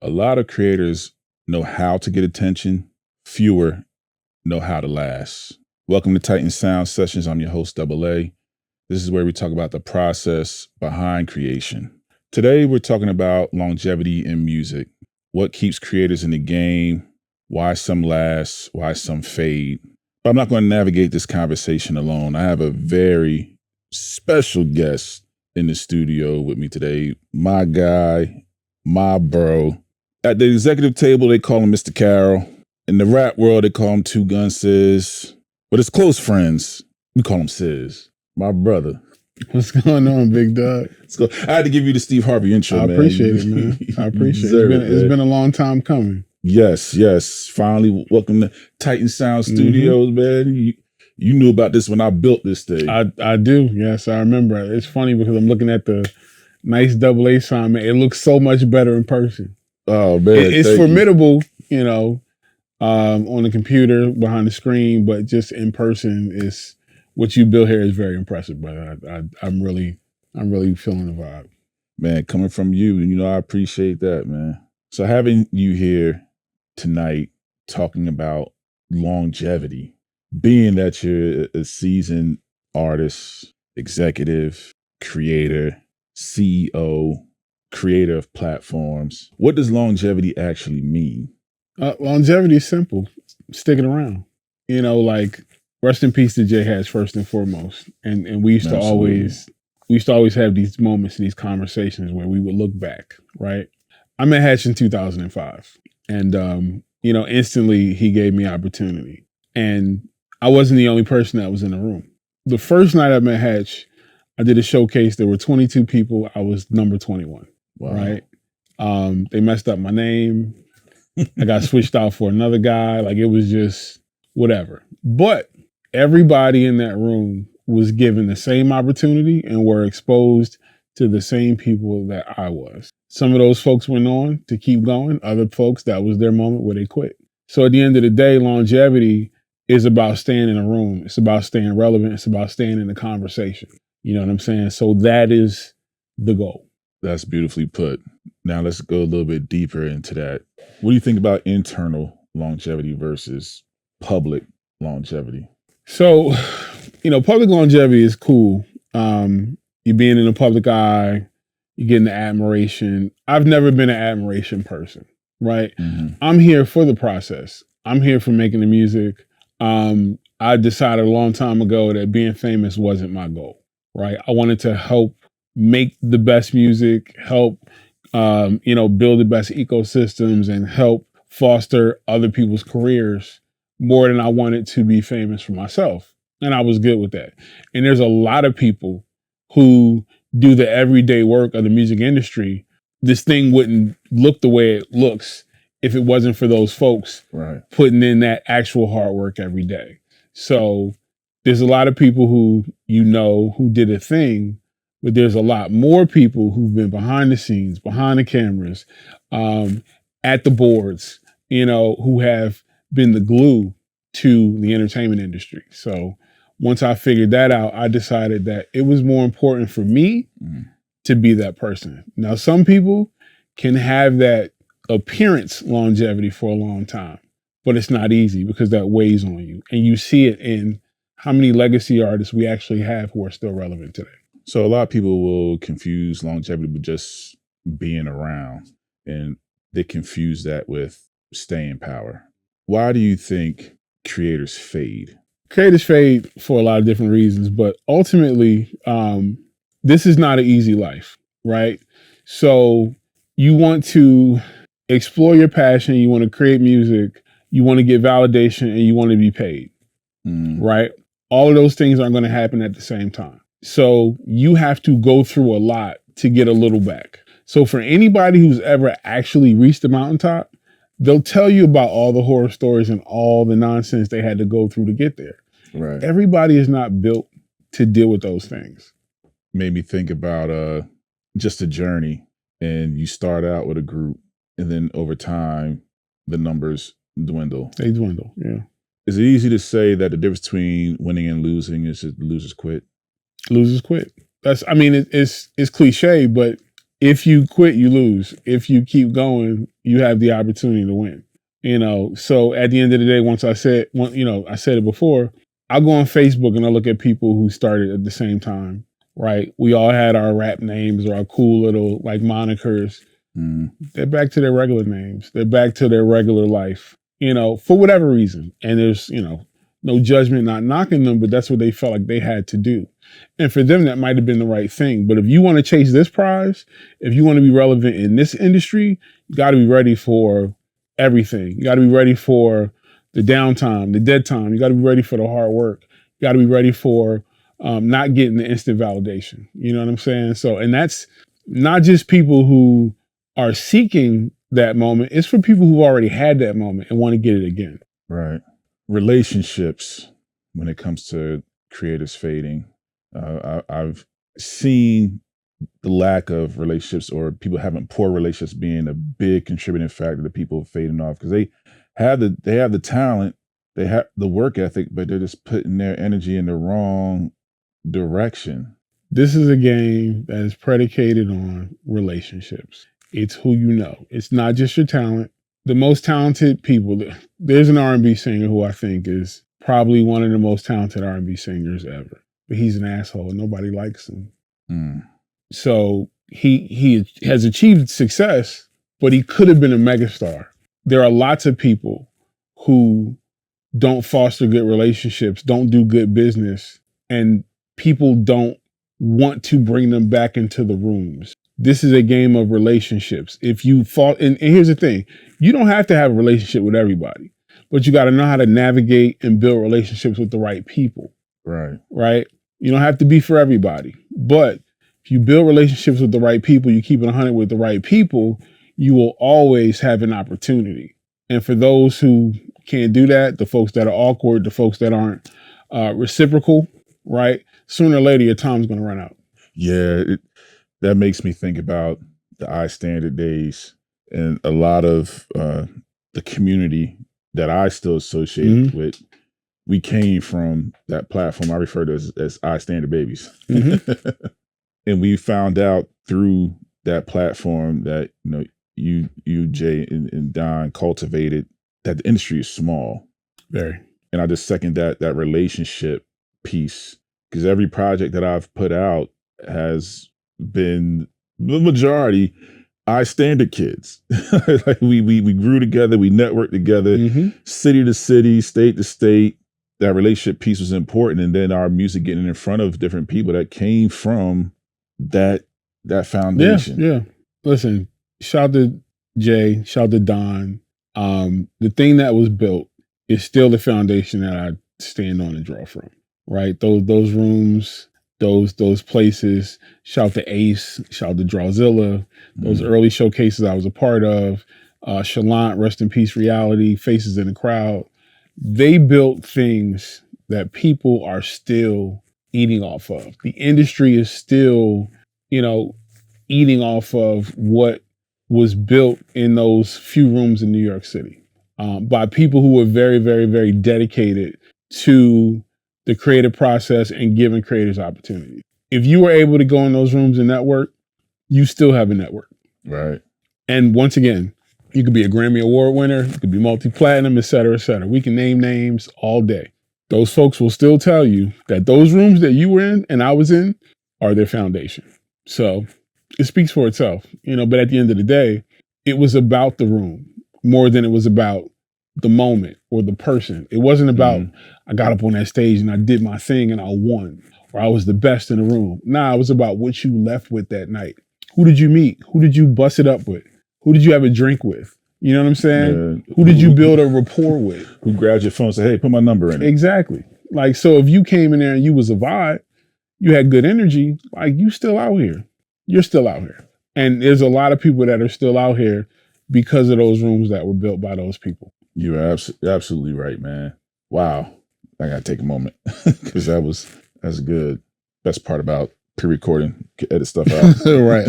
A lot of creators know how to get attention, fewer know how to last. Welcome to Titan Sound Sessions. I'm your host, Double A. This is where we talk about the process behind creation. Today, we're talking about longevity in music, what keeps creators in the game, why some last, why some fade. But I'm not going to navigate this conversation alone. I have a very special guest in the studio with me today, my guy, my bro. At the executive table, they call him Mr. Carroll. In the rap world, they call him Two Gun Sizz. But his close friends, we call him Sizz. My brother. What's going on, big dog? I had to give you the Steve Harvey intro, man. I appreciate it, man. I appreciate it. It's been a long time coming. Yes. Finally, welcome to Titan Sound Studios, man. You knew about this when I built this thing. I do. Yes, I remember. It's funny because I'm looking at the nice double A sign, man. It looks so much better in person. Oh, man. It's formidable, on the computer, behind the screen, but just in person is what you built here is very impressive, brother. I'm really feeling the vibe. Man, coming from you, I appreciate that, man. So having you here tonight talking about longevity, being that you're a seasoned artist, executive, creator, CEO, creator of platforms, what does longevity actually mean? Longevity is simple. Sticking around. Rest in peace to J Hatch first and foremost. And we used to always have these moments and these conversations where we would look back, right? I met Hatch in 2005. And instantly he gave me opportunity. And I wasn't the only person that was in the room. The first night I met Hatch, I did a showcase. There were 22 people. I was number 21. Wow. Right? They messed up my name. I got switched out for another guy. It was just whatever. But everybody in that room was given the same opportunity and were exposed to the same people that I was. Some of those folks went on to keep going. Other folks, that was their moment where they quit. So at the end of the day, longevity is about staying in a room. It's about staying relevant. It's about staying in the conversation. You know what I'm saying? So that is the goal. That's beautifully put. Now let's go a little bit deeper into that. What do you think about internal longevity versus public longevity? So, public longevity is cool. You're being in the public eye, you're getting the admiration. I've never been an admiration person, right? Mm-hmm. I'm here for the process. I'm here for making the music. I decided a long time ago that being famous wasn't my goal, right? I wanted to help make the best music, help, build the best ecosystems and help foster other people's careers more than I wanted to be famous for myself. And I was good with that. And there's a lot of people who do the everyday work of the music industry. This thing wouldn't look the way it looks if it wasn't for those folks putting in that actual hard work every day. So there's a lot of people who who did a thing, but there's a lot more people who've been behind the scenes, behind the cameras, at the boards, who have been the glue to the entertainment industry. So once I figured that out, I decided that it was more important for me to be that person. Now, some people can have that appearance longevity for a long time, but it's not easy because that weighs on you. And you see it in how many legacy artists we actually have who are still relevant today. So a lot of people will confuse longevity with just being around, and they confuse that with staying power. Why do you think creators fade? Creators fade for a lot of different reasons, but ultimately, this is not an easy life, right? So you want to explore your passion, you want to create music, you want to get validation, and you want to be paid, right? All of those things aren't going to happen at the same time. So you have to go through a lot to get a little back. So for anybody who's ever actually reached the mountaintop, they'll tell you about all the horror stories and all the nonsense they had to go through to get there. Right. Everybody is not built to deal with those things. Made me think about just a journey, and you start out with a group, and then over time, the numbers dwindle. They dwindle, yeah. Is it easy to say that the difference between winning and losing is that losers quit? Losers quit. It's cliche, but if you quit, you lose. If you keep going, you have the opportunity to win. So at the end of the day, I said it before, I'll go on Facebook and I'll look at people who started at the same time, right? We all had our rap names or our cool little like monikers. They're back to their regular names. They're back to their regular life, for whatever reason. And there's, no judgment, not knocking them, but that's what they felt like they had to do. And for them, that might have been the right thing. But if you want to chase this prize, if you want to be relevant in this industry, you got to be ready for everything. You got to be ready for the downtime, the dead time. You got to be ready for the hard work. You got to be ready for not getting the instant validation. You know what I'm saying? So, and that's not just people who are seeking that moment. It's for people who've already had that moment and want to get it again. Right. Relationships, when it comes to creatives fading, I've seen the lack of relationships or people having poor relationships being a big contributing factor to people fading off, because they have the talent, they have the work ethic, but they're just putting their energy in the wrong direction. This is a game that is predicated on relationships. It's who you know. It's not just your talent. The most talented people, there's an R&B singer who I think is probably one of the most talented R&B singers ever, but he's an asshole and nobody likes him. So he has achieved success, but he could have been a megastar. There are lots of people who don't foster good relationships, don't do good business, and people don't want to bring them back into the rooms. This is a game of relationships. If you fall, and here's the thing, you don't have to have a relationship with everybody, but you got to know how to navigate and build relationships with the right people. Right. You don't have to be for everybody, but if you build relationships with the right people, you keep it 100 with the right people, you will always have an opportunity. And for those who can't do that, the folks that are awkward, the folks that aren't reciprocal, right? Sooner or later, your time's going to run out. Yeah, that makes me think about the iStandard days and a lot of the community that I still associate with. We came from that platform I refer to as iStandard babies. And we found out through that platform that, you Jay, and Don cultivated that the industry is small. Very. And I just second that relationship piece, because every project that I've put out has been the majority iStandard kids. Like we grew together, we networked together, city to city, state to state. That relationship piece was important, and then our music getting in front of different people that came from that foundation. Yeah. Listen, shout to Jay, shout to Don. The thing that was built is still the foundation that I stand on and draw from. Right, those rooms, those places. Shout to Ace, shout to Drawzilla. Those early showcases I was a part of. Chalant, rest in peace, Reality, Faces in the Crowd. They built things that people are still eating off of. The industry is still, eating off of what was built in those few rooms in New York City by people who were very, very, very dedicated to the creative process and giving creators opportunities. If you were able to go in those rooms and network, you still have a network. Right. And once again, you could be a Grammy Award winner, you could be multi-platinum, et cetera, et cetera. We can name names all day. Those folks will still tell you that those rooms that you were in and I was in are their foundation. So it speaks for itself, but at the end of the day, it was about the room more than it was about the moment or the person. It wasn't about, I got up on that stage and I did my thing and I won, or I was the best in the room. Nah, it was about what you left with that night. Who did you meet? Who did you bust it up with? Who did you have a drink with? You know what I'm saying? Who did you build a rapport with? Who grabbed your phone and said, hey, put my number in it? Exactly. Like, so if you came in there and you was a vibe, you had good energy, like you still out here. You're still out here. And there's a lot of people that are still out here because of those rooms that were built by those people. You are absolutely right, man. Wow. I got to take a moment because that's good. Best part about pre-recording, edit stuff out. Right.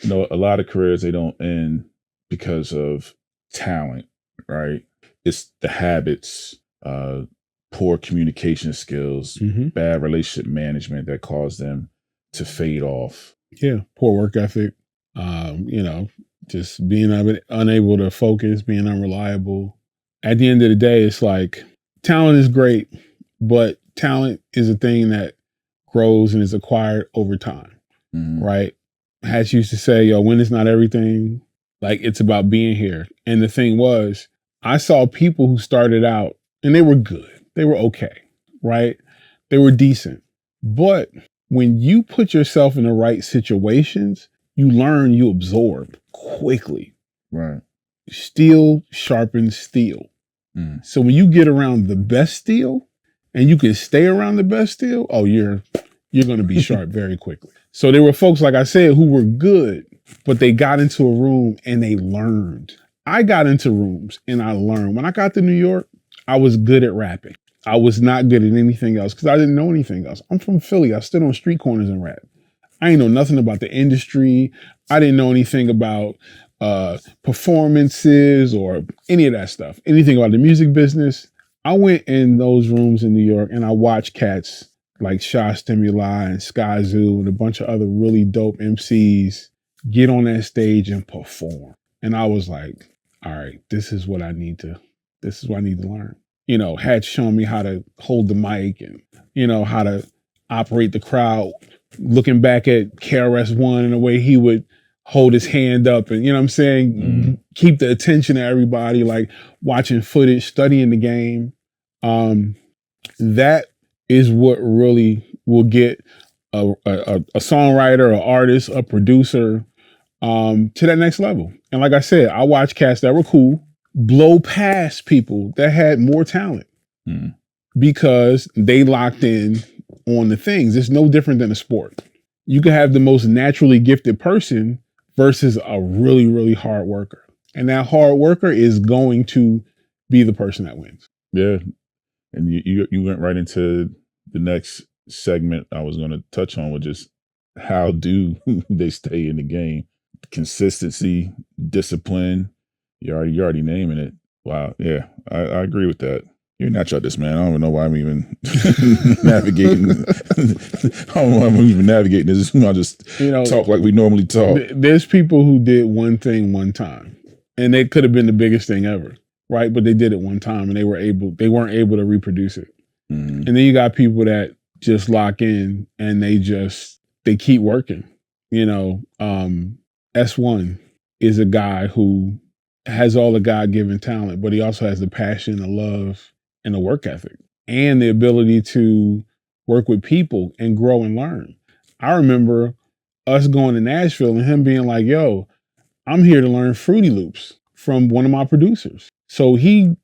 A lot of careers, they don't end because of talent, right? It's the habits, poor communication skills, bad relationship management that cause them to fade off. Yeah, poor work ethic. Just being unable to focus, being unreliable. At the end of the day, it's like talent is great, but talent is a thing that grows and is acquired over time, right? Hatch used to say, yo, win is not everything. Like, it's about being here. And the thing was, I saw people who started out and they were good. They were okay, right? They were decent. But when you put yourself in the right situations, you learn, you absorb quickly. Right. Steel sharpens steel. So when you get around the best steel and you can stay around the best steel, oh, you're going to be sharp very quickly. So there were folks, like I said, who were good, but they got into a room and they learned. I got into rooms and I learned. When I got to New York, I was good at rapping. I was not good at anything else because I didn't know anything else. I'm from Philly. I stood on street corners and rap. I didn't know nothing about the industry. I didn't know anything about performances or any of that stuff, anything about the music business. I went in those rooms in New York and I watched cats like Shy Stimuli and Sky Zoo and a bunch of other really dope MCs get on that stage and perform. And I was like, all right, this is what I need to learn. Had shown me how to hold the mic and, how to operate the crowd, looking back at KRS-One and the way he would hold his hand up and, keep the attention of everybody, like watching footage, studying the game. That is what really will get a songwriter, an artist, a producer to that next level. And like I said, I watched cats that were cool blow past people that had more talent because they locked in on the things. It's no different than a sport. You can have the most naturally gifted person versus a really, really hard worker. And that hard worker is going to be the person that wins. Yeah. And you went right into the next segment I was going to touch on, with just how do they stay in the game? Consistency, discipline. You're already naming it. Wow. Yeah, I agree with that. You're natural at this, man. I don't even know why I'm even navigating. I don't know why I'm even navigating this. I just talk like we normally talk. There's people who did one thing one time, and it could have been the biggest thing ever, right? But they did it one time, and they weren't able to reproduce it. And then you got people that just lock in, and they keep working. S1 is a guy who has all the God-given talent, but he also has the passion, the love, and the work ethic, and the ability to work with people and grow and learn. I remember us going to Nashville and him being like, yo, I'm here to learn Fruity Loops from one of my producers. So he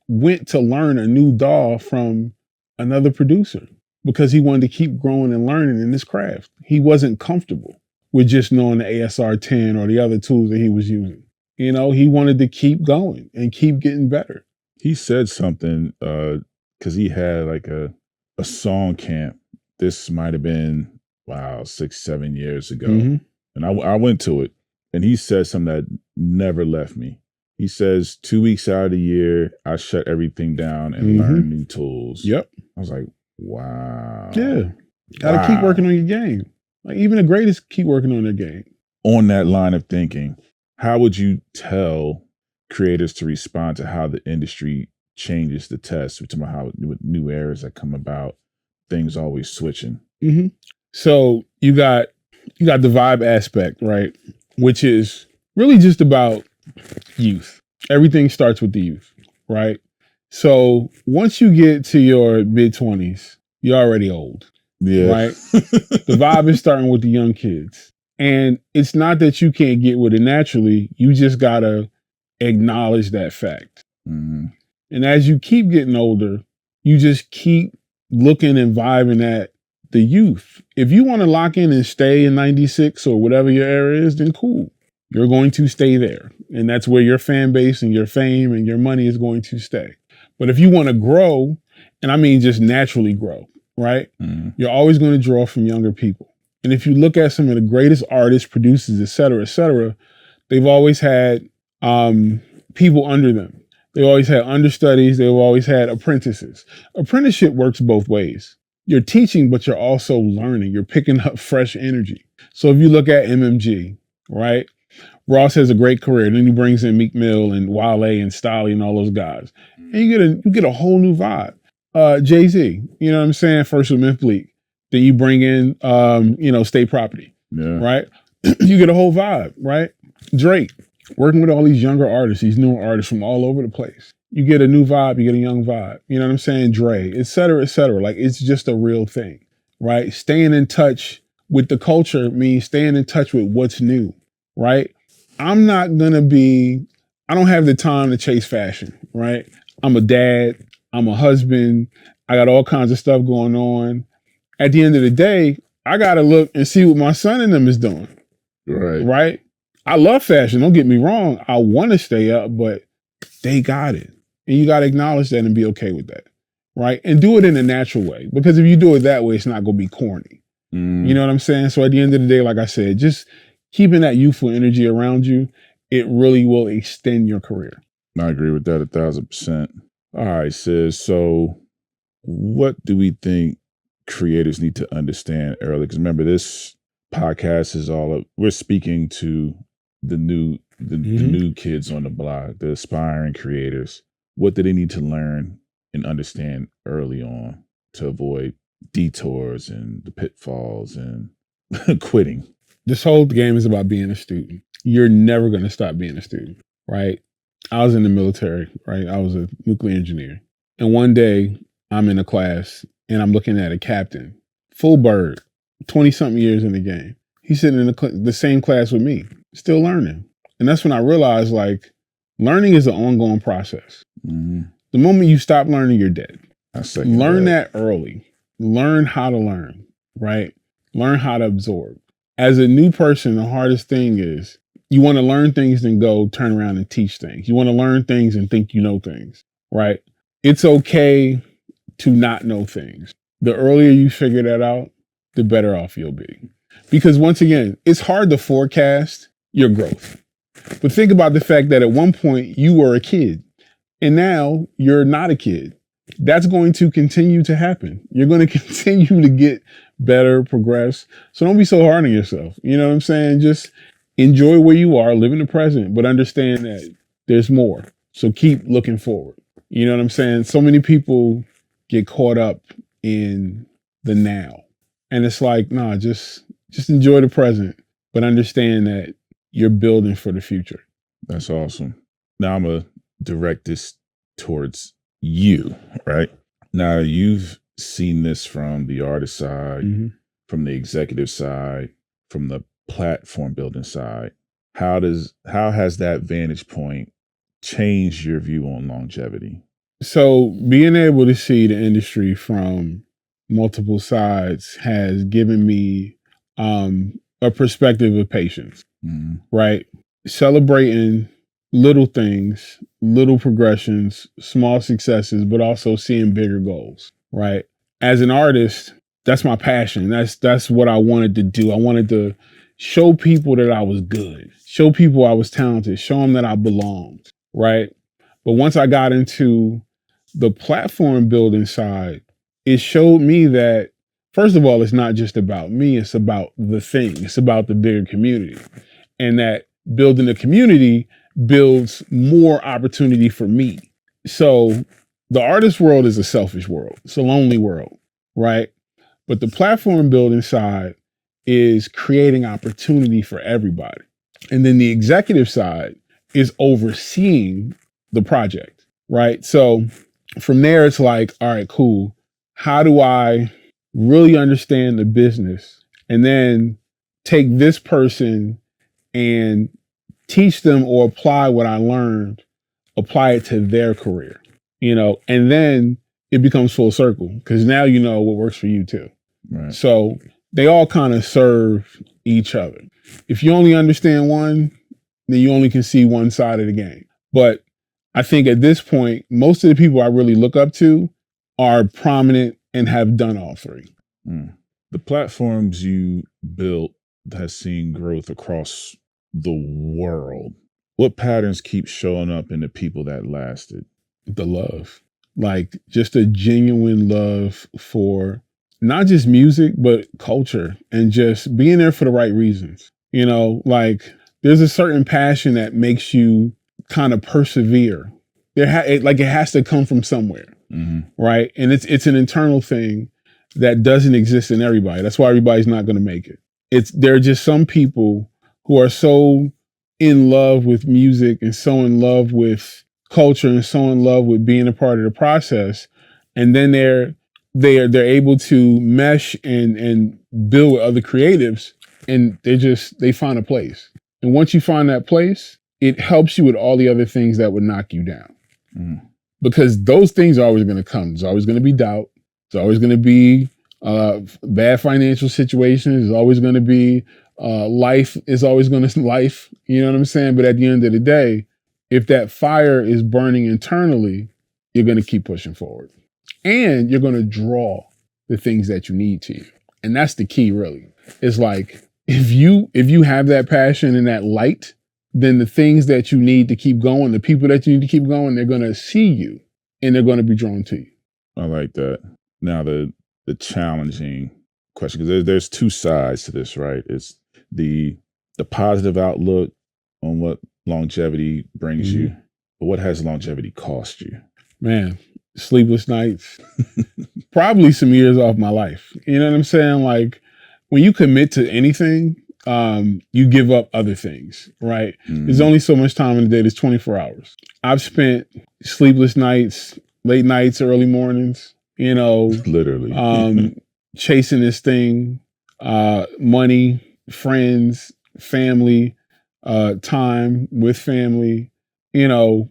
went to learn a new DAW from another producer because he wanted to keep growing and learning in this craft. He wasn't comfortable with just knowing the ASR 10 or the other tools that he was using. He wanted to keep going and keep getting better. He said something because he had like a song camp. This might have been 6-7 years ago, and I went to it, and he said something that never left me. He says 2 weeks out of the year, I shut everything down and learn new tools. Yep. I was like, wow. Yeah, gotta keep working on your game. Like even the greatest keep working on their game. On that line of thinking, how would you tell creators to respond to how the industry changes the test? We're talking about how with new eras that come about, things always switching. So you got the vibe aspect, right? Which is really just about youth. Everything starts with the youth, right? So once you get to your mid-20s, you're already old. Yeah. Right? The vibe is starting with the young kids. And it's not that you can't get with it naturally. You just got to acknowledge that fact. And as you keep getting older, you just keep looking and vibing at the youth. If you want to lock in and stay in 96 or whatever your era is, then cool. You're going to stay there. And that's where your fan base and your fame and your money is going to stay. But if you want to grow, and I mean just naturally grow, right? You're always going to draw from younger people. And if you look at some of the greatest artists, producers, et cetera, they've always had people under them. They always had understudies. They've always had apprentices. Apprenticeship works both ways. you're teaching, but you're also learning. You're picking up fresh energy. So if you look at MMG, right? Ross has a great career. Then he brings in Meek Mill and Wale and Stolly and all those guys. And you get a whole new vibe. Jay-Z, you know what I'm saying? First with Myth Bleak. Then you bring in State Property. Yeah. Right? You get a whole vibe, right? Drake, working with all these younger artists, these newer artists from all over the place. You get a new vibe, you get a young vibe. You know what I'm saying? Dre, et cetera, et cetera. Like, it's just a real thing, right? Staying in touch with the culture means staying in touch with what's new, right? I don't have the time to chase fashion, right? I'm a dad, I'm a husband, I got all kinds of stuff going on. At the end of the day, I got to look and see what my son and them is doing. Right? I love fashion, don't get me wrong. I want to stay up, but they got it. And you got to acknowledge that and be okay with that, right? And do it in a natural way. Because if you do it that way, it's not going to be corny. You know what I'm saying? So at the end of the day, like I said, just keeping that youthful energy around you, it really will extend your career. I agree with that 1,000%. All right, Sis. So what do we think creators need to understand early? Because remember, this podcast is we're speaking to the new kids on the block, the aspiring creators. What do they need to learn and understand early on to avoid detours and the pitfalls and quitting? This whole game is about being a student. You're never going to stop being a student, right? I was in the military, right? I was a nuclear engineer. And one day I'm in a class and I'm looking at a captain, full bird, 20-something years in the game. He's sitting in the same class with me, still learning. And that's when I realized, like, learning is an ongoing process. The moment you stop learning, you're dead. Learn that early. Learn how to learn, right? Learn how to absorb. As a new person, the hardest thing is you want to learn things and go turn around and teach things. You want to learn things and think you know things, right? It's okay to not know things. The earlier you figure that out, the better off you'll be. Because once again, it's hard to forecast your growth. But think about the fact that at one point you were a kid and now you're not a kid. That's going to continue to happen. You're going to continue to get better, progress. So don't be so hard on yourself. You know what I'm saying? Just enjoy where you are, live in the present, but understand that there's more. So keep looking forward. You know what I'm saying? So many people get caught up in the now. And it's like, nah, just enjoy the present, but understand that you're building for the future. That's awesome. Now I'm going to direct this towards you, right? Now you've seen this from the artist side, from the executive side, from the platform building side. How has that vantage point changed your view on longevity? So being able to see the industry from multiple sides has given me a perspective of patience, right? Celebrating little things, little progressions, small successes, but also seeing bigger goals, right? As an artist, that's my passion. That's what I wanted to do. I wanted to show people that I was good, show people I was talented, show them that I belonged, right? But once I got into the platform building side, it showed me that, first of all, it's not just about me, it's about the thing. It's about the bigger community. And that building a community builds more opportunity for me. So the artist world is a selfish world. It's a lonely world, right? But the platform building side is creating opportunity for everybody. And then the executive side is overseeing the project, right? So from there, it's like, all right, cool. How do I really understand the business and then take this person and teach them or apply what I learned, apply it to their career, and then it becomes full circle because now you know what works for you too. Right. So they all kind of serve each other. If you only understand one, then you only can see one side of the game. But I think at this point, most of the people I really look up to are prominent and have done all three. The platforms you built has seen growth across the world. What patterns keep showing up in the people that lasted? The love, like just a genuine love for not just music, but culture and just being there for the right reasons. You know, like there's a certain passion that makes you kind of persevere. It has to come from somewhere, right? And it's an internal thing that doesn't exist in everybody. That's why everybody's not going to make it. There are just some people who are so in love with music and so in love with culture and so in love with being a part of the process, and then they're able to mesh and build with other creatives, and they find a place. And once you find that place, it helps you with all the other things that would knock you down. Because those things are always going to come. There's always going to be doubt. There's always going to be bad financial situations. There's always going to be life is always going to life. You know what I'm saying? But at the end of the day, if that fire is burning internally, you're going to keep pushing forward. And you're going to draw the things that you need to you. And that's the key, really. It's like, if you have that passion and that light, then the things that you need to keep going, the people that you need to keep going, they're going to see you and they're going to be drawn to you. I like that. Now, the challenging question, because there's two sides to this, right? It's the positive outlook on what longevity brings you, but what has longevity cost you? Man, sleepless nights, probably some years off my life. You know what I'm saying? Like, when you commit to anything, you give up other things, right? There's only so much time in the day. There's 24 hours. I've spent sleepless nights, late nights, early mornings, you know, literally chasing this thing, money, friends, family, time with family. You know,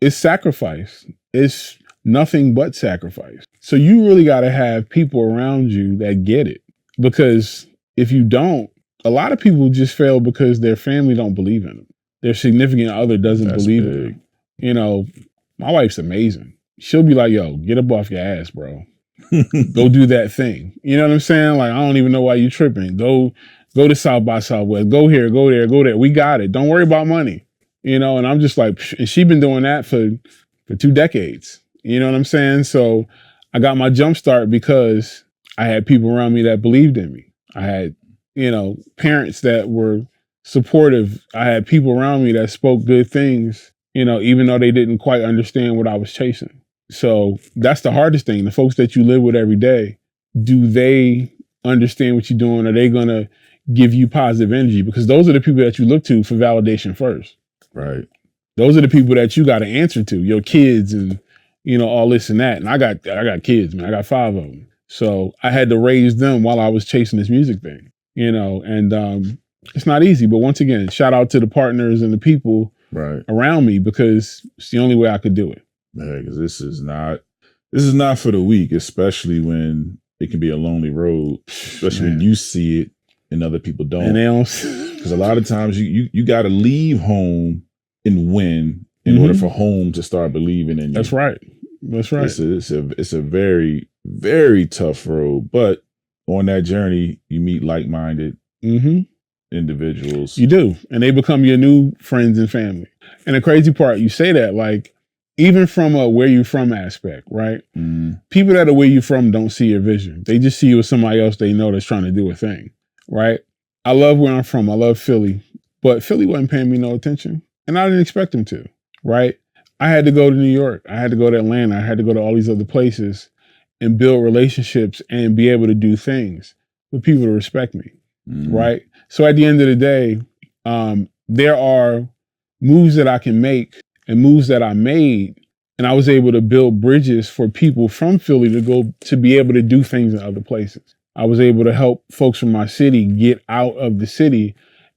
it's sacrifice. It's nothing but sacrifice. So you really got to have people around you that get it. Because if you don't, a lot of people just fail because their family don't believe in them. Their significant other doesn't believe in them. You know, my wife's amazing. She'll be like, yo, get up off your ass, bro. Go do that thing. You know what I'm saying? Like, I don't even know why you tripping. Go to South by Southwest. Go here, go there, go there. We got it. Don't worry about money. You know, and I'm just like, and she's been doing that for 2 decades. You know what I'm saying? So I got my jump start because I had people around me that believed in me. I had, you know, parents that were supportive. I had people around me that spoke good things, you know, even though they didn't quite understand what I was chasing. So that's the hardest thing. The folks that you live with every day, do they understand what you're doing? Are they going to give you positive energy? Because those are the people that you look to for validation first. Right. Those are the people that you got to answer to, your kids and, you know, all this and that. And I got kids, man. I got 5 of them. So I had to raise them while I was chasing this music thing, you know, and it's not easy. But once again, shout out to the partners and the people around me, because it's the only way I could do it. Yeah, because this is not for the weak, especially when it can be a lonely road, especially when you see it and other people don't. And they don't. Because a lot of times you got to leave home and win in order for home to start believing in you. That's right. That's right. It's a very, very tough road, but on that journey, you meet like-minded individuals. You do, and they become your new friends and family. And the crazy part, you say that, like, even from a where you from aspect, right? People that are where you from don't see your vision. They just see you as somebody else they know that's trying to do a thing, right? I love where I'm from. I love Philly, but Philly wasn't paying me no attention, and I didn't expect them to, right? I had to go to New York. I had to go to Atlanta. I had to go to all these other places and build relationships and be able to do things for people to respect me, right? So at the end of the day, there are moves that I can make and moves that I made, and I was able to build bridges for people from Philly to be able to do things in other places. I was able to help folks from my city get out of the city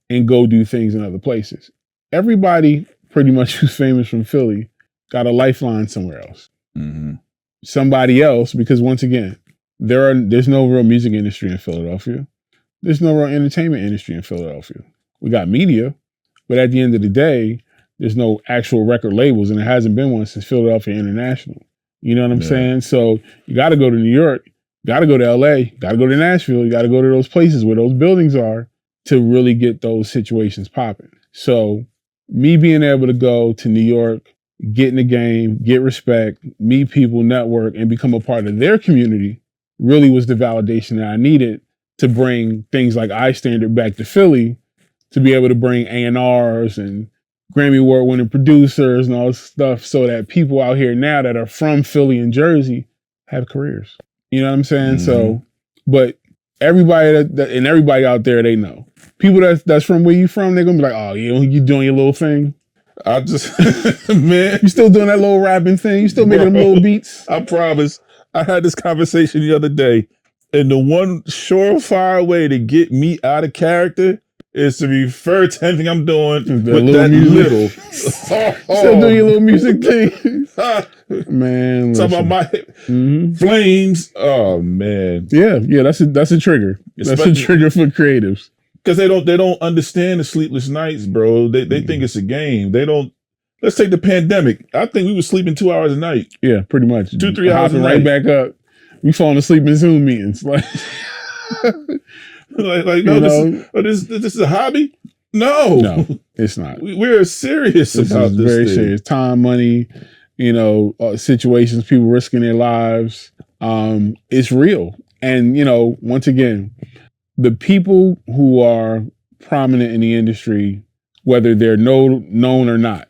and go do things in other places. Everybody pretty much who's famous from Philly got a lifeline somewhere else. Somebody else, because once again, there's no real music industry in Philadelphia. There's no real entertainment industry in Philadelphia. We got media, but at the end of the day, there's no actual record labels, and there hasn't been one since Philadelphia International. You know what I'm saying? So you got to go to New York, got to go to LA, got to go to Nashville, you got to go to those places where those buildings are to really get those situations popping. So me being able to go to New York, get in the game, get respect, meet people, network, and become a part of their community really was the validation that I needed to bring things like iStandard back to Philly, to be able to bring A&Rs and Grammy Award winning producers and all this stuff, so that people out here now that are from Philly and Jersey have careers. You know what I'm saying? Mm-hmm. So, but everybody and everybody out there, they know. People that's from where you from, they're gonna be like, oh, you doing your little thing. I just, man. You still doing that little rapping thing? You still making them little beats? I promise. I had this conversation the other day, and the one surefire way to get me out of character is to refer to anything I'm doing with little that music. little. Still doing your little music thing. Man, talking about my flames. Oh man. Yeah, that's a trigger. That's a trigger for creatives. Because they don't understand the sleepless nights, bro. They think it's a game. They don't. Let's take the pandemic. I think we were sleeping 2 hours a night. Yeah, pretty much. 2-3 hours a night. Right back up. We falling asleep in Zoom meetings. Like no, this is a hobby. No, it's not. We're serious about this. Very thing. serious. Time, money, situations, people risking their lives. It's real. And once again, the people who are prominent in the industry, whether they're known or not,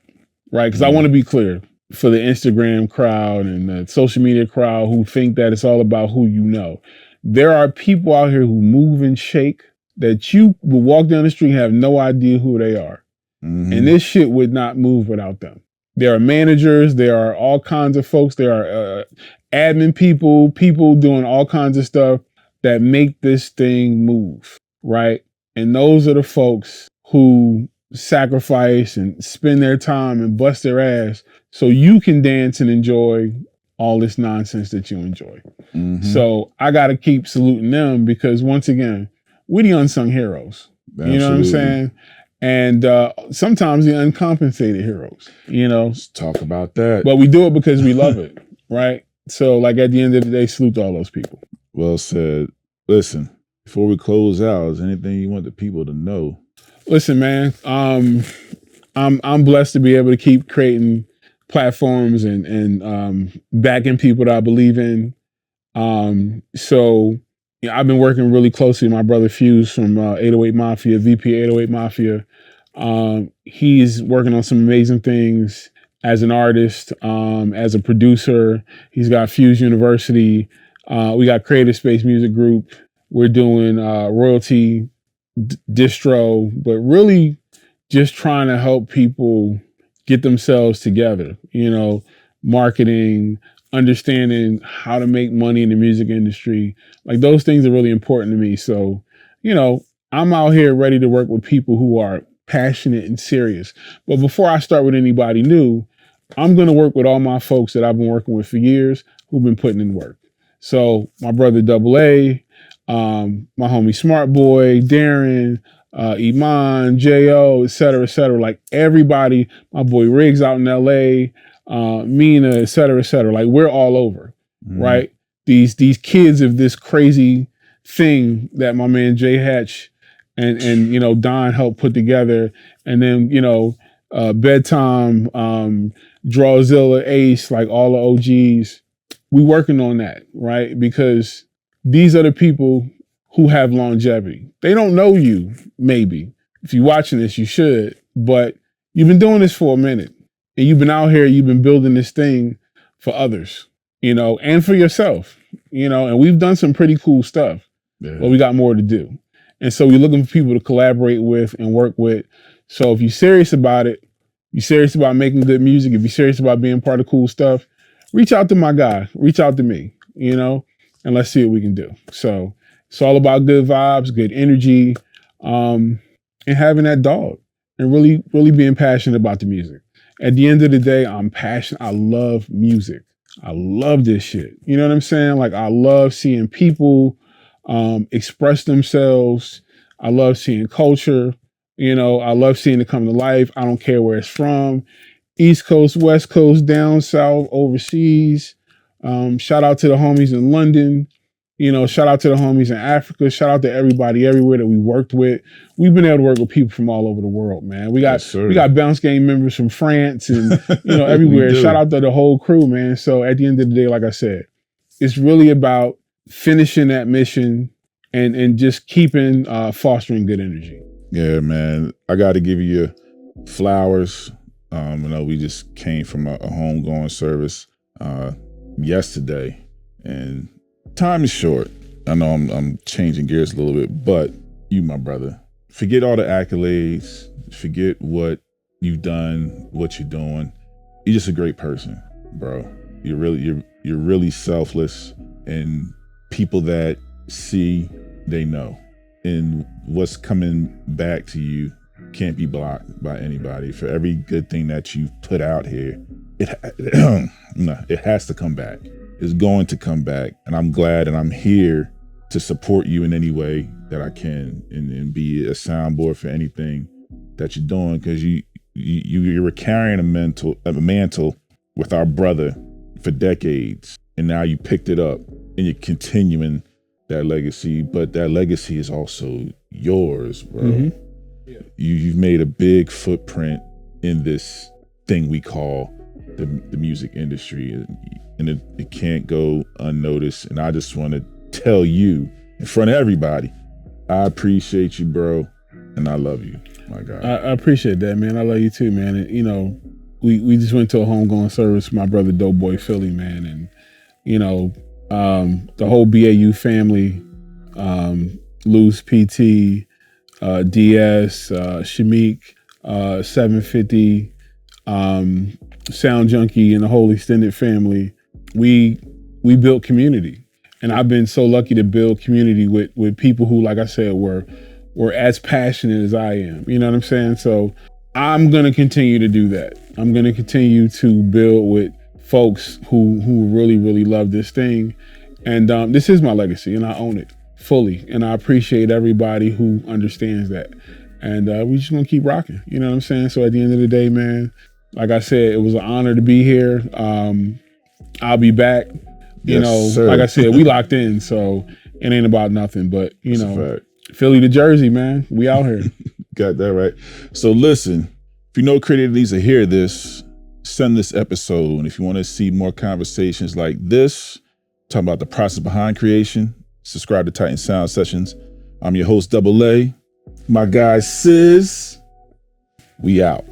right? Because I want to be clear for the Instagram crowd and the social media crowd who think that it's all about who you know. There are people out here who move and shake that you will walk down the street and have no idea who they are. Mm-hmm. And this shit would not move without them. There are managers, there are all kinds of folks, there are admin people doing all kinds of stuff that make this thing move, right? And those are the folks who sacrifice and spend their time and bust their ass so you can dance and enjoy all this nonsense that you enjoy. Mm-hmm. So I got to keep saluting them because once again, we're the unsung heroes. Absolutely. You know what I'm saying? And sometimes the uncompensated heroes, Let's talk about that. But we do it because we love it, right? So like at the end of the day, salute to all those people. Well said. Listen, before we close out, is there anything you want the people to know? Listen, man, I'm blessed to be able to keep creating platforms and backing people that I believe in. So I've been working really closely with my brother Fuse from 808 Mafia, VP 808 Mafia. He's working on some amazing things as an artist, as a producer. He's got Fuse University. We got Creative Space Music Group. We're doing royalty distro, but really just trying to help people get themselves together, marketing, understanding how to make money in the music industry. Like those things are really important to me. So, I'm out here ready to work with people who are passionate and serious. But before I start with anybody new, I'm going to work with all my folks that I've been working with for years who've been putting in work. So my brother Double A, my homie Smart Boy, Darren, Iman, J.O., et cetera, like everybody, my boy Riggs out in L.A., Mina, et cetera, like we're all over, right? These kids of this crazy thing that my man Jay Hatch and Don helped put together, and then Bedtime, Drawzilla, Ace, like all the OGs, we working on that, right? Because these are the people who have longevity. They don't know you, maybe. If you're watching this, you should, but you've been doing this for a minute. And you've been out here, you've been building this thing for others, and for yourself, and we've done some pretty cool stuff, but we got more to do. And so we're looking for people to collaborate with and work with. So if you're serious about it, you're serious about making good music, if you're serious about being part of cool stuff, reach out to my guy, reach out to me, and let's see what we can do. So it's all about good vibes, good energy, and having that dog and really, really being passionate about the music. At the end of the day, I'm passionate. I love music. I love this shit. You know what I'm saying? Like I love seeing people express themselves. I love seeing culture. I love seeing it come to life. I don't care where it's from. East Coast, West Coast, down south, overseas. Shout out to the homies in London. Shout out to the homies in Africa. Shout out to everybody everywhere that we worked with. We've been able to work with people from all over the world, man. We got Bounce Game members from France and everywhere. Shout out to the whole crew, man. So at the end of the day, like I said, it's really about finishing that mission and just keeping fostering good energy. Yeah, man. I got to give you flowers. I know we just came from a homegoing service yesterday, and time is short. I know I'm changing gears a little bit, but you, my brother, forget all the accolades. Forget what you've done, what you're doing. You're just a great person, bro. You're really selfless, and people that see, they know. And what's coming back to you can't be blocked by anybody. For every good thing that you've put out here, it has to come back. It's going to come back. And I'm glad, and I'm here to support you in any way that I can, and be a soundboard for anything that you're doing, because you were carrying a mantle with our brother for decades, and now you picked it up and you're continuing that legacy. But that legacy is also yours, bro. Mm-hmm. Yeah. You've made a big footprint in this thing we call the music industry, and it can't go unnoticed. And I just want to tell you in front of everybody, I appreciate you, bro, and I love you, my guy. I appreciate that, man. I love you too, man. And, you know, we just went to a homegoing service for my brother Doughboy Philly, man. And, you know, the whole BAU family, Luz PT, DS, Shamik, 750, Sound Junkie, and the whole extended family, we built community. And I've been so lucky to build community with people who, like I said, were as passionate as I am. You know what I'm saying? So I'm going to continue to do that. I'm going to continue to build with folks who really, really love this thing. And this is my legacy, and I own it fully. And I appreciate everybody who understands that. And we just going to keep rocking. You know what I'm saying? So at the end of the day, man, like I said, it was an honor to be here. I'll be back. You know, sir. Like I said, we locked in, so it ain't about nothing. But, you know, Philly to Jersey, man, we out here. Got that right. So listen, if you know creator needs to hear this, send this episode. And if you want to see more conversations like this, talking about the process behind creation, subscribe to Titan Sound Sessions. I'm your host, Double A. My guy, Sizz. We out.